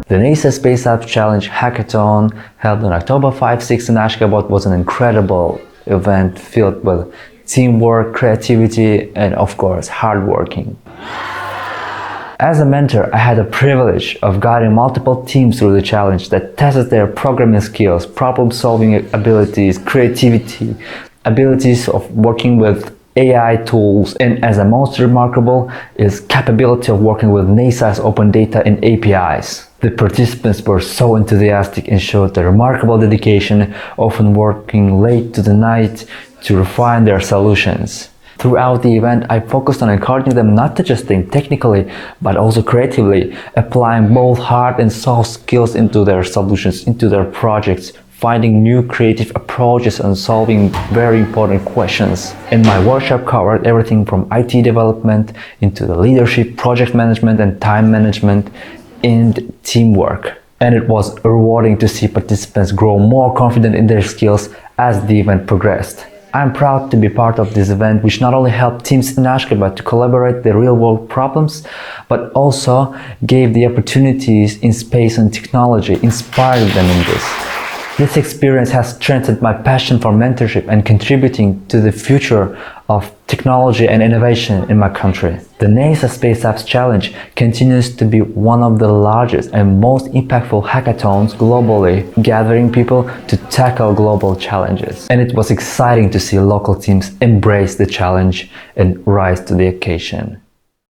The NASA Space Apps Challenge Hackathon, held on October 5-6 in Ashgabat, was an incredible event filled with teamwork, creativity, and of course, hard working. As a mentor, I had the privilege of guiding multiple teams through the challenge that tested their programming skills, problem-solving abilities, creativity, abilities of working with AI tools, and as the most remarkable is capability of working with NASA's open data and APIs. The participants were so enthusiastic and showed a remarkable dedication, often working late to the night to refine their solutions. Throughout the event, I focused on encouraging them not to just think technically, but also creatively, applying both hard and soft skills into their solutions, into their projects, finding new creative approaches and solving very important questions. And my workshop covered everything from IT development into the leadership, project management, and time management, and teamwork. And it was rewarding to see participants grow more confident in their skills as the event progressed. I'm proud to be part of this event, which not only helped teams in Ashgabat to collaborate the real-world problems, but also gave the opportunities in space and technology, inspired them in this. This experience has strengthened my passion for mentorship and contributing to the future of technology and innovation in my country. The NASA Space Apps Challenge continues to be one of the largest and most impactful hackathons globally, gathering people to tackle global challenges. And it was exciting to see local teams embrace the challenge and rise to the occasion.